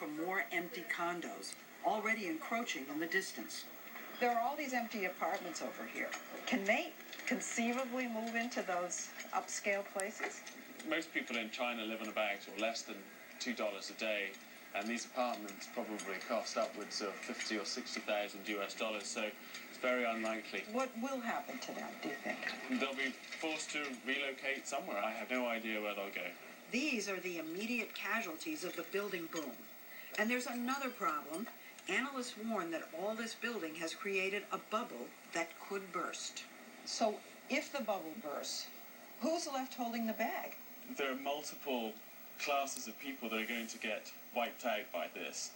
for more empty condos, already encroaching in the distance. There are all these empty apartments over here. Can they conceivably move into those upscale places? Most people in China live on about or less than $2 a day, and these apartments probably cost upwards of 50 or 60,000 US dollars, so it's very unlikely. What will happen to them, do you think? They'll be forced to relocate somewhere. I have no idea where they'll go. These are the immediate casualties of the building boom. And there's another problem. Analysts warn that all this building has created a bubble that could burst. So if the bubble bursts, who's left holding the bag? There are multiple classes of people that are going to get wiped out by this.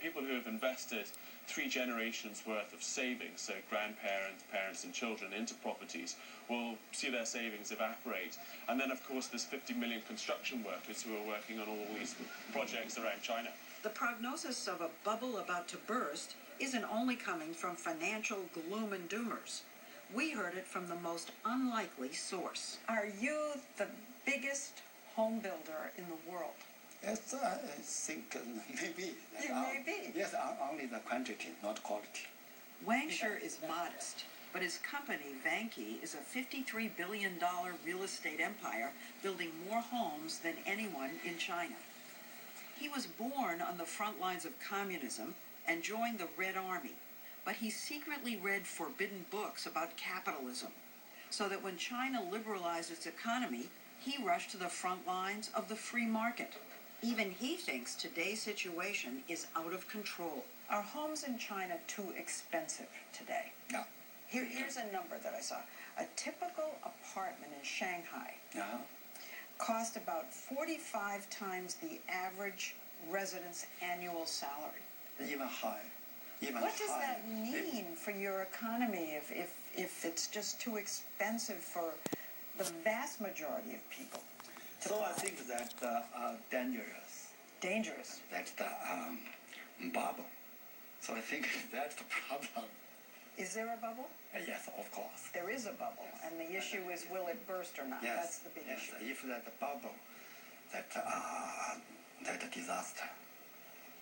People who have invested 3 generations worth of savings, so grandparents, parents and children, into properties, will see their savings evaporate. And then, of course, there's 50 million construction workers who are working on all these projects around China. The prognosis of a bubble about to burst isn't only coming from financial gloom and doomers. We heard it from the most unlikely source. Are you the biggest home builder in the world? Yes, I think maybe. You may be. Yes, only the quantity, not quality. Wang Shi is modest, but his company, Vanke, is a $53 billion real estate empire building more homes than anyone in China. He was born on the front lines of communism and joined the Red Army, but he secretly read forbidden books about capitalism, so that when China liberalized its economy, he rushed to the front lines of the free market. Even he thinks today's situation is out of control. Are homes in China too expensive today? Yeah. Here's a number that I saw. A typical apartment in Shanghai cost about 45 times the average resident's annual salary. Even high. What does that mean for your economy if it's just too expensive for the vast majority of people? So I think that dangerous. Dangerous. That's the bubble. So I think that's the problem. Is there a bubble? Yes, of course. There is a bubble, and the issue is will it burst or not? Yes, that's the big issue. If that bubble, that disaster.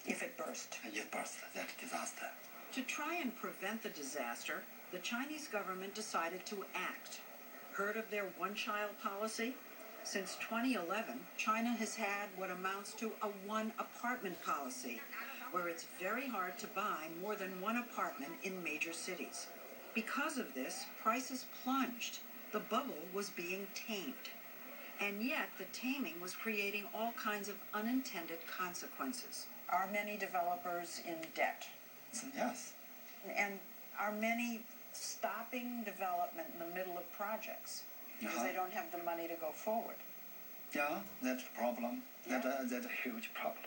If it burst. It burst, that disaster. To try and prevent the disaster, the Chinese government decided to act. Heard of their one-child policy? Since 2011, China has had what amounts to a one-apartment policy, where it's very hard to buy more than one apartment in major cities. Because of this, prices plunged. The bubble was being tamed. And yet, the taming was creating all kinds of unintended consequences. Are many developers in debt? Yes. And are many stopping development in the middle of projects because they don't have the money to go forward? Yeah, that's a problem. Yeah. That's a huge problem.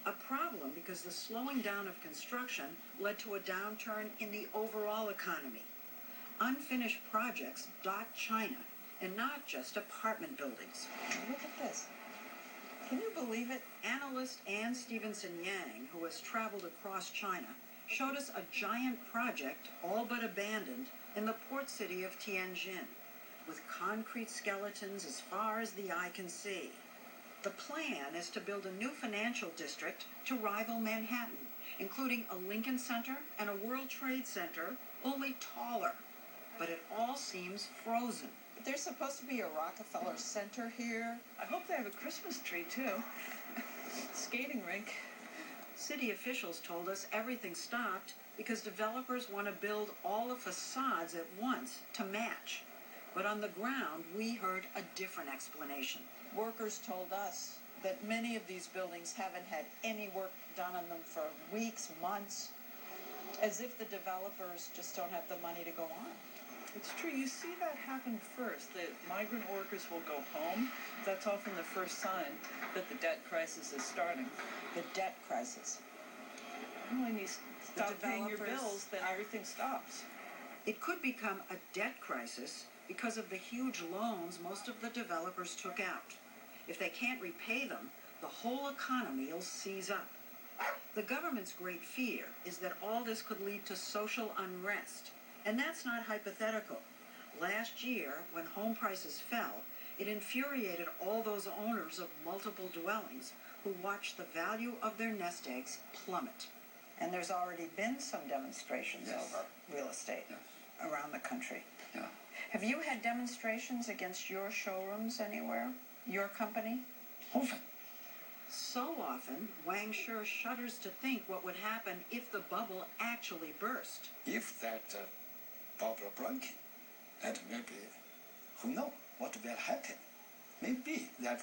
A problem because the slowing down of construction led to a downturn in the overall economy. Unfinished projects dot China, and not just apartment buildings. Look at this. Can you believe it? Analyst Ann Stevenson Yang, who has traveled across China, showed us a giant project, all but abandoned, in the port city of Tianjin, with concrete skeletons as far as the eye can see. The plan is to build a new financial district to rival Manhattan, including a Lincoln Center and a World Trade Center, only taller. But it all seems frozen. There's supposed to be a Rockefeller Center here. I hope they have a Christmas tree, too. Skating rink. City officials told us everything stopped because developers want to build all the facades at once to match. But on the ground, we heard a different explanation. Workers told us that many of these buildings haven't had any work done on them for weeks, months, as if the developers just don't have the money to go on. It's true. You see that happen first, that migrant workers will go home. That's often the first sign that the debt crisis is starting. The debt crisis. Well, when you stop paying your bills, then everything stops. It could become a debt crisis because of the huge loans most of the developers took out. If they can't repay them, the whole economy will seize up. The government's great fear is that all this could lead to social unrest. And that's not hypothetical. Last year, when home prices fell, it infuriated all those owners of multiple dwellings who watch the value of their nest eggs plummet. And there's already been some demonstrations Yes. over real estate Yes. around the country. Yeah. Have you had demonstrations against your showrooms anywhere? Your company? Often. So often, Wang Shi shudders to think what would happen if the bubble actually burst. If that bubble breaking, that maybe, who knows what will happen? Maybe that,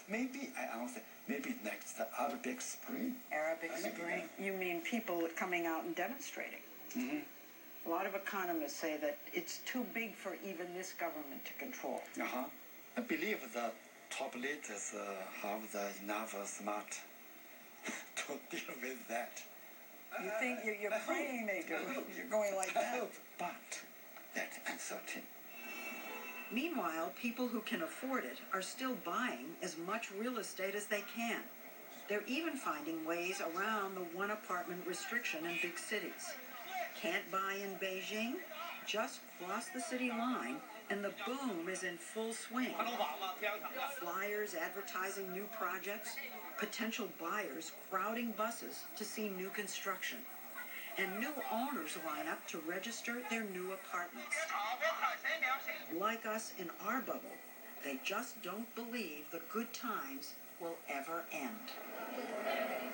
maybe I answer, maybe next Arabic Spring. Arabic Maybe, Spring? You mean people coming out and demonstrating? Mm-hmm. A lot of economists say that it's too big for even this government to control. Uh-huh. I believe the top leaders have the enough smart to deal with that. You think you're praying they do? You're going like that? But that's uncertain. Meanwhile, people who can afford it are still buying as much real estate as they can. They're even finding ways around the one-apartment restriction in big cities. Can't buy in Beijing? Just cross the city line and the boom is in full swing. Flyers advertising new projects, potential buyers crowding buses to see new construction, and new owners line up to register their new apartments. Like us in our bubble, they just don't believe the good times will ever end.